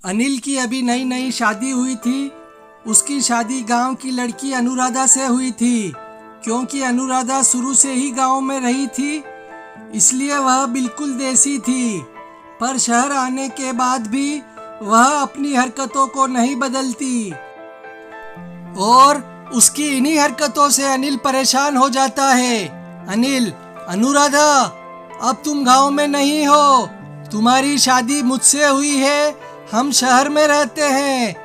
अनिल की अभी नई नई शादी हुई थी। उसकी शादी गांव की लड़की अनुराधा से हुई थी। क्योंकि अनुराधा शुरू से ही गांव में रही थी, इसलिए वह बिल्कुल देसी थी। पर शहर आने के बाद भी वह अपनी हरकतों को नहीं बदलती और उसकी इन्हीं हरकतों से अनिल परेशान हो जाता है। अनिल, अनुराधा, अब तुम गांव में नहीं हो, तुम्हारी शादी मुझसे हुई है, हम शहर में रहते हैं,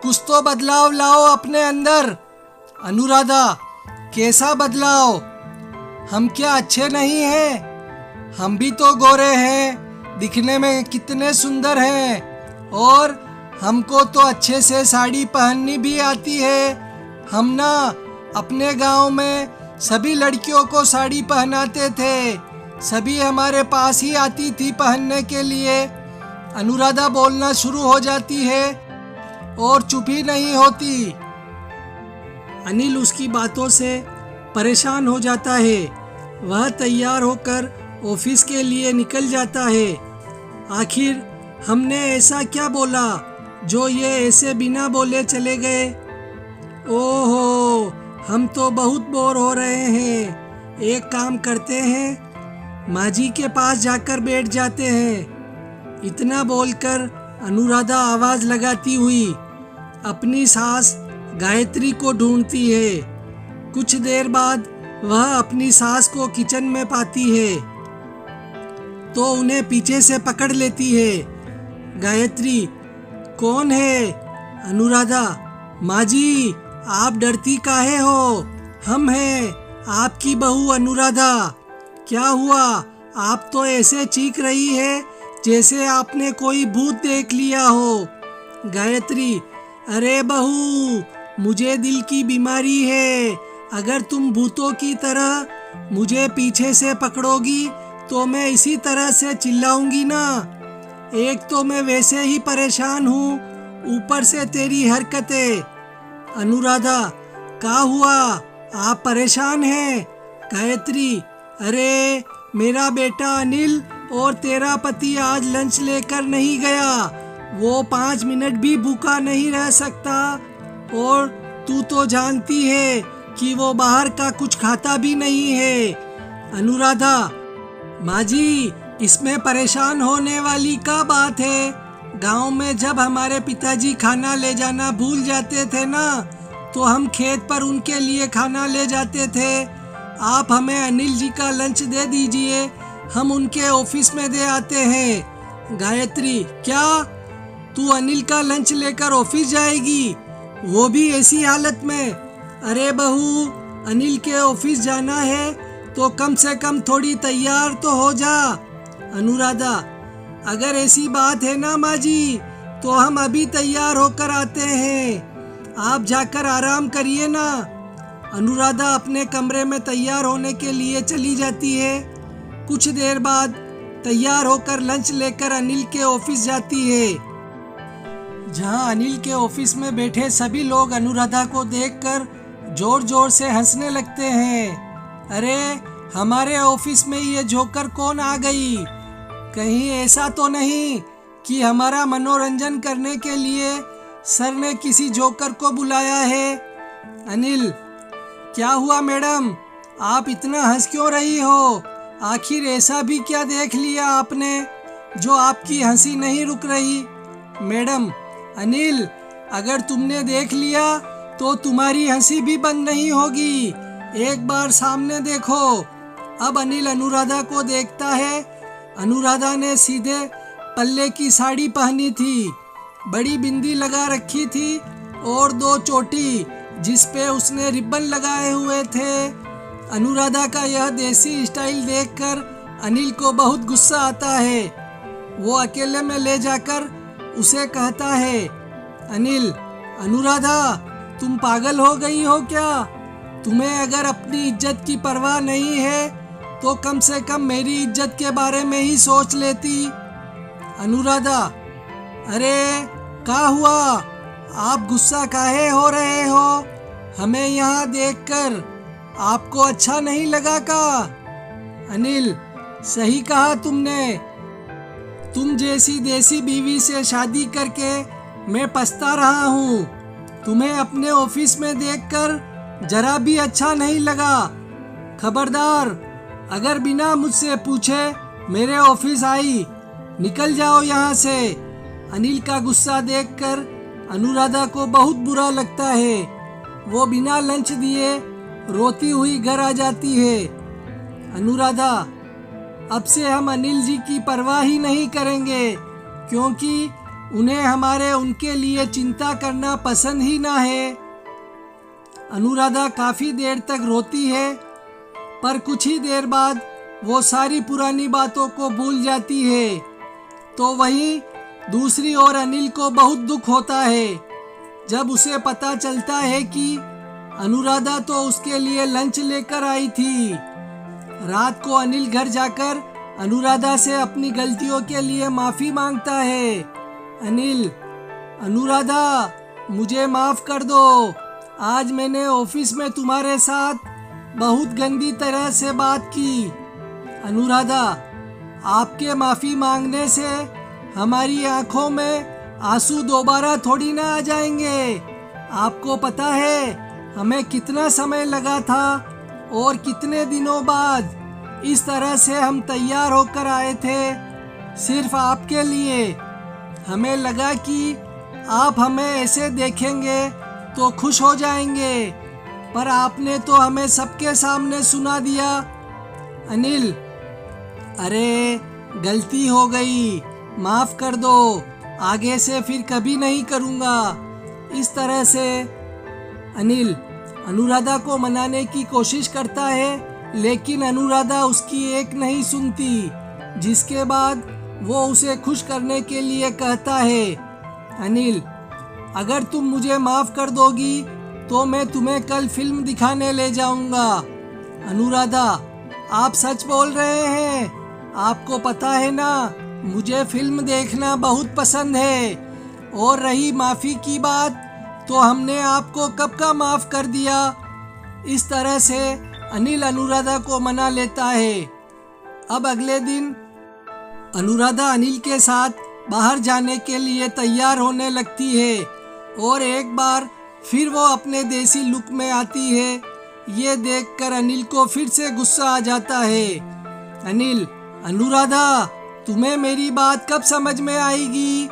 कुछ तो बदलाव लाओ अपने अंदर। अनुराधा, कैसा बदलाव? हम क्या अच्छे नहीं हैं? हम भी तो गोरे हैं, दिखने में कितने सुंदर हैं, और हमको तो अच्छे से साड़ी पहननी भी आती है। हम ना अपने गांव में सभी लड़कियों को साड़ी पहनाते थे, सभी हमारे पास ही आती थी पहनने के लिए। अनुराधा बोलना शुरू हो जाती है और चुप ही नहीं होती। अनिल उसकी बातों से परेशान हो जाता है। वह तैयार होकर ऑफिस के लिए निकल जाता है। आखिर हमने ऐसा क्या बोला जो ये ऐसे बिना बोले चले गए? ओहो, हम तो बहुत बोर हो रहे हैं। एक काम करते हैं, माँ जी के पास जाकर बैठ जाते हैं। इतना बोलकर अनुराधा आवाज लगाती हुई अपनी सास गायत्री को ढूंढती है। कुछ देर बाद वह अपनी सास को किचन में पाती है तो उन्हें पीछे से पकड़ लेती है। गायत्री, कौन है? अनुराधा, माँ जी, आप डरती काहे हो? हम हैं आपकी बहू अनुराधा। क्या हुआ? आप तो ऐसे चीख रही है जैसे आपने कोई भूत देख लिया हो। गायत्री, अरे बहू, मुझे दिल की बीमारी है। अगर तुम भूतों की तरह मुझे पीछे से पकड़ोगी तो मैं इसी तरह से चिल्लाऊंगी ना। एक तो मैं वैसे ही परेशान हूँ, ऊपर से तेरी हरकतें। अनुराधा, क्या हुआ? आप परेशान हैं? गायत्री, अरे मेरा बेटा अनिल और तेरा पति आज लंच लेकर नहीं गया। वो 5 मिनट भी भूखा नहीं रह सकता, और तू तो जानती है कि वो बाहर का कुछ खाता भी नहीं है। अनुराधा, माँ जी, इसमें परेशान होने वाली क्या बात है? गांव में जब हमारे पिताजी खाना ले जाना भूल जाते थे ना, तो हम खेत पर उनके लिए खाना ले जाते थे। आप हमें अनिल जी का लंच दे दीजिए, हम उनके ऑफिस में दे आते हैं। गायत्री, क्या तू अनिल का लंच लेकर ऑफिस जाएगी, वो भी ऐसी हालत में? अरे बहू, अनिल के ऑफिस जाना है तो कम से कम थोड़ी तैयार तो हो जा। अनुराधा, अगर ऐसी बात है ना माँ जी, तो हम अभी तैयार होकर आते हैं, आप जाकर आराम करिए ना। अनुराधा अपने कमरे में तैयार होने के लिए चली जाती है। कुछ देर बाद तैयार होकर लंच लेकर अनिल के ऑफिस जाती है। जहां अनिल के ऑफिस में बैठे सभी लोग अनुराधा को देखकर जोर जोर से हंसने लगते हैं। अरे, हमारे ऑफिस में ये जोकर कौन आ गई? कहीं ऐसा तो नहीं कि हमारा मनोरंजन करने के लिए सर ने किसी जोकर को बुलाया है? अनिल, क्या हुआ मैडम, आप इतना हंस क्यों रही हो? आखिर ऐसा भी क्या देख लिया आपने जो आपकी हंसी नहीं रुक रही? मैडम, अनिल, अगर तुमने देख लिया तो तुम्हारी हंसी भी बंद नहीं होगी। एक बार सामने देखो। अब अनिल अनुराधा को देखता है। अनुराधा ने सीधे पल्ले की साड़ी पहनी थी, बड़ी बिंदी लगा रखी थी और 2 चोटी जिस पे उसने रिबन लगाए हुए थे। अनुराधा का यह देसी स्टाइल देखकर अनिल को बहुत गुस्सा आता है। वो अकेले में ले जाकर उसे कहता है, अनिल, अनुराधा, तुम पागल हो गई हो क्या? तुम्हें अगर अपनी इज्जत की परवाह नहीं है तो कम से कम मेरी इज्जत के बारे में ही सोच लेती। अनुराधा, अरे क्या हुआ? आप गुस्सा काहे हो रहे हो? हमें यहाँ देखकर आपको अच्छा नहीं लगा का? अनिल, सही कहा तुमने। तुम जैसी देसी बीवी से शादी करके मैं पछता रहा हूँ। तुम्हें अपने ऑफिस में देखकर जरा भी अच्छा नहीं लगा। खबरदार, अगर बिना मुझसे पूछे मेरे ऑफिस आई, निकल जाओ यहाँ से। अनिल का गुस्सा देखकर अनुराधा को बहुत बुरा लगता है। वो बिना लंच दिए रोती हुई घर आ जाती है। अनुराधा, अब से हम अनिल जी की परवाह ही नहीं करेंगे, क्योंकि उन्हें हमारे उनके लिए चिंता करना पसंद ही ना है। अनुराधा काफी देर तक रोती है, पर कुछ ही देर बाद वो सारी पुरानी बातों को भूल जाती है। तो वहीं दूसरी ओर अनिल को बहुत दुख होता है जब उसे पता चलता है कि अनुराधा तो उसके लिए लंच लेकर आई थी। रात को अनिल घर जाकर अनुराधा से अपनी गलतियों के लिए माफी मांगता है। अनिल, अनुराधा, मुझे माफ कर दो। आज मैंने ऑफिस में तुम्हारे साथ बहुत गंदी तरह से बात की। अनुराधा, आपके माफी मांगने से हमारी आंखों में आंसू दोबारा थोड़ी ना आ जाएंगे। आपको पता है हमें कितना समय लगा था और कितने दिनों बाद इस तरह से हम तैयार होकर आए थे सिर्फ आपके लिए। हमें लगा कि आप हमें ऐसे देखेंगे तो खुश हो जाएंगे, पर आपने तो हमें सबके सामने सुना दिया। अनिल, अरे गलती हो गई, माफ कर दो। आगे से फिर कभी नहीं करूँगा। इस तरह से अनिल अनुराधा को मनाने की कोशिश करता है, लेकिन अनुराधा उसकी एक नहीं सुनती, जिसके बाद वो उसे खुश करने के लिए कहता है, अनिल, अगर तुम मुझे माफ कर दोगी तो मैं तुम्हें कल फिल्म दिखाने ले जाऊंगा। अनुराधा, आप सच बोल रहे हैं? आपको पता है ना, मुझे फिल्म देखना बहुत पसंद है। और रही माफी की बात, तो हमने आपको कब का माफ कर दिया। इस तरह से अनिल अनुराधा को मना लेता है। अब अगले दिन अनुराधा अनिल के साथ बाहर जाने के लिए तैयार होने लगती है और एक बार फिर वो अपने देसी लुक में आती है। ये देखकर अनिल को फिर से गुस्सा आ जाता है। अनिल, अनुराधा, तुम्हें मेरी बात कब समझ में आएगी?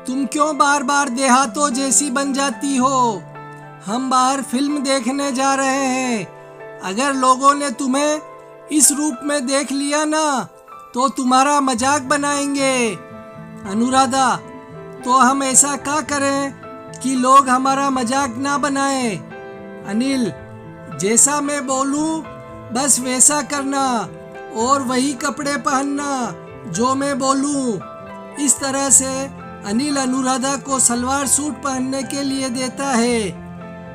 तुम क्यों बार बार देहातों जैसी बन जाती हो? हम बाहर फिल्म देखने जा रहे हैं। अगर लोगों ने तुम्हें इस रूप में देख लिया ना, तो तुम्हारा मजाक बनाएंगे। अनुराधा, तो हम ऐसा क्या करें कि लोग हमारा मजाक ना बनाएं? अनिल, जैसा मैं बोलूं बस वैसा करना और वही कपड़े पहनना जो मैं बोलूं। इस तरह से अनिल अनुराधा को सलवार सूट पहनने के लिए देता है,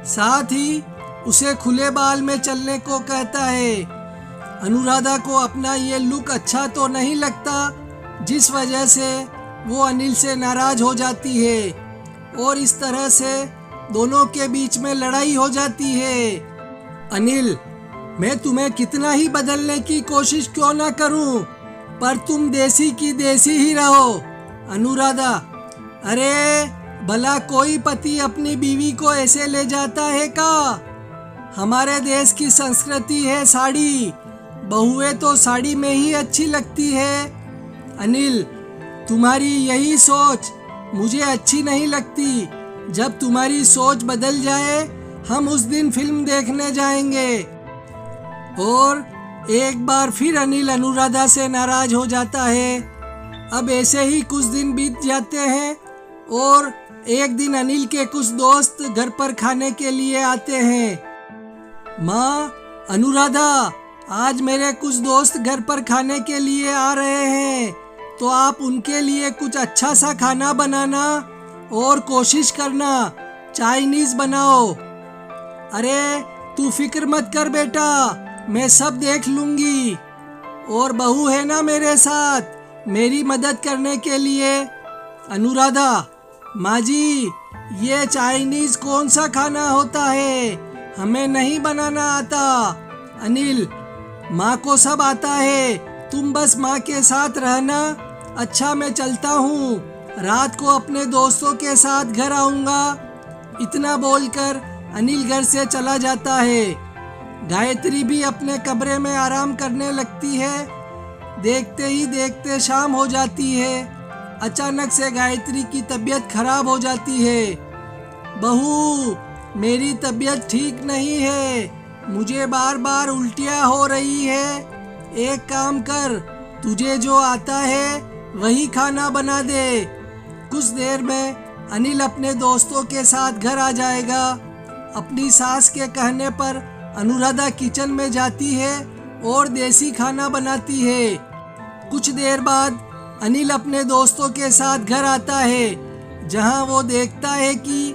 साथ ही उसे खुले बाल में चलने को कहता है। अनुराधा को अपना ये लुक अच्छा तो नहीं लगता, जिस वजह से वो अनिल से नाराज हो जाती है और इस तरह से दोनों के बीच में लड़ाई हो जाती है। अनिल, मैं तुम्हें कितना ही बदलने की कोशिश क्यों ना करूं, पर तुम देसी की देसी ही रहो। अनुराधा, अरे भला कोई पति अपनी बीवी को ऐसे ले जाता है का? हमारे देश की संस्कृति है साड़ी, बहुएं तो साड़ी में ही अच्छी लगती है। अनिल, तुम्हारी यही सोच मुझे अच्छी नहीं लगती। जब तुम्हारी सोच बदल जाए, हम उस दिन फिल्म देखने जाएंगे। और एक बार फिर अनिल अनुराधा से नाराज हो जाता है। अब ऐसे ही कुछ दिन बीत जाते हैं और एक दिन अनिल के कुछ दोस्त घर पर खाने के लिए आते हैं। माँ, अनुराधा, आज मेरे कुछ दोस्त घर पर खाने के लिए आ रहे हैं, तो आप उनके लिए कुछ अच्छा सा खाना बनाना और कोशिश करना चाइनीज बनाओ। अरे तू फिक्र मत कर बेटा, मैं सब देख लूंगी। और बहू है ना मेरे साथ मेरी मदद करने के लिए। अनुराधा, माँ जी, ये चाइनीज कौन सा खाना होता है? हमें नहीं बनाना आता। अनिल, माँ को सब आता है, तुम बस माँ के साथ रहना अच्छा मैं चलता हूँ, रात को अपने दोस्तों के साथ घर आऊँगा। इतना बोलकर अनिल घर से चला जाता है। गायत्री भी अपने कमरे में आराम करने लगती है। देखते ही देखते शाम हो जाती है। अचानक से गायत्री की तबीयत खराब हो जाती है। बहू, मेरी तबीयत ठीक नहीं है, मुझे बार बार उल्टियाँ हो रही है। एक काम कर, तुझे जो आता है वही खाना बना दे। कुछ देर में अनिल अपने दोस्तों के साथ घर आ जाएगा। अपनी सास के कहने पर अनुराधा किचन में जाती है और देसी खाना बनाती है। कुछ देर बाद अनिल अपने दोस्तों के साथ घर आता है, जहां वो देखता है कि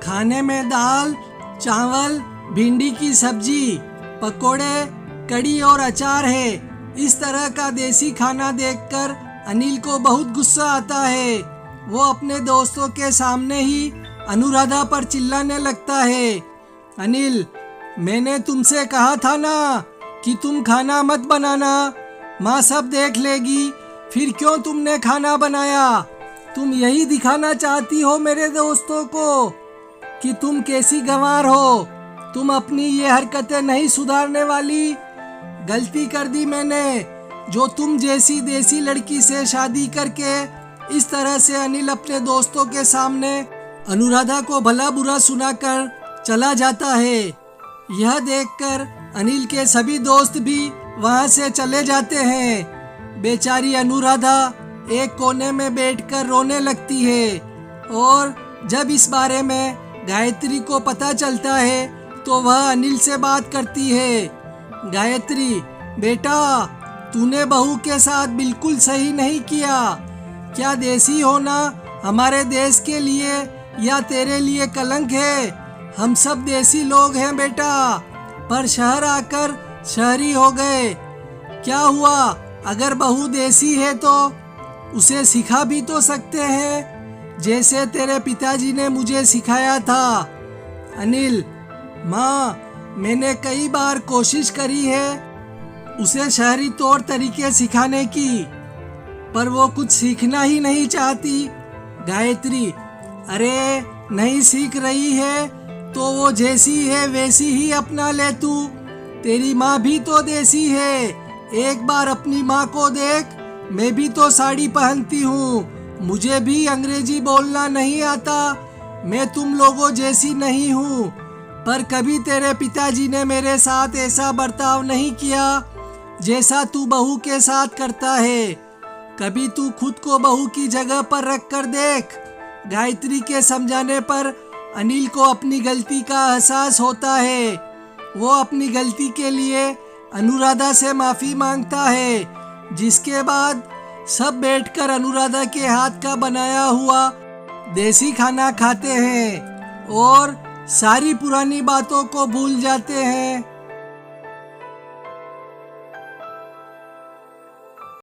खाने में दाल, चावल, भिंडी की सब्जी, पकोड़े, कड़ी और अचार है। इस तरह का देसी खाना देखकर अनिल को बहुत गुस्सा आता है। वो अपने दोस्तों के सामने ही अनुराधा पर चिल्लाने लगता है। अनिल, मैंने तुमसे कहा था ना कि तुम खाना मत बनाना, माँ सब देख लेगी, फिर क्यों तुमने खाना बनाया? तुम यही दिखाना चाहती हो मेरे दोस्तों को कि तुम कैसी गंवार हो। तुम अपनी ये हरकतें नहीं सुधारने वाली। गलती कर दी मैंने, जो तुम जैसी देसी लड़की से शादी करके इस तरह से अनिल अपने दोस्तों के सामने अनुराधा को भला बुरा सुनाकर चला जाता है। यह देखकर अनिल के सभी दोस्त भी वहां से चले जाते हैं। बेचारी अनुराधा एक कोने में बैठकर रोने लगती है और जब इस बारे में गायत्री को पता चलता है तो वह अनिल से बात करती है। गायत्री, बेटा, तूने बहू के साथ बिल्कुल सही नहीं किया। क्या देसी होना हमारे देश के लिए या तेरे लिए कलंक है? हम सब देसी लोग हैं बेटा, पर शहर आकर शहरी हो गए। क्या हुआ, अगर बहू देसी है तो उसे सिखा भी तो सकते हैं, जैसे तेरे पिताजी ने मुझे सिखाया था। अनिल, माँ, मैंने कई बार कोशिश करी है उसे शहरी तौर तरीके सिखाने की, पर वो कुछ सीखना ही नहीं चाहती। गायत्री, अरे नहीं सीख रही है तो वो जैसी है वैसी ही अपना ले तू। तेरी माँ भी तो देसी है, एक बार अपनी माँ को देख, मैं भी तो साड़ी पहनती हूँ, मुझे भी अंग्रेजी बोलना नहीं आता। मैं तुम लोगों जैसी नहीं हूँ, पर कभी तेरे पिताजी ने मेरे साथ ऐसा बर्ताव नहीं किया जैसा तू बहू के साथ करता है। कभी तू खुद को बहू की जगह पर रख कर देख। गायत्री के समझाने पर अनिल को अपनी गलती का एहसास होता है। वो अपनी गलती के लिए अनुराधा से माफ़ी मांगता है, जिसके बाद सब बैठकर अनुराधा के हाथ का बनाया हुआ देसी खाना खाते हैं और सारी पुरानी बातों को भूल जाते हैं।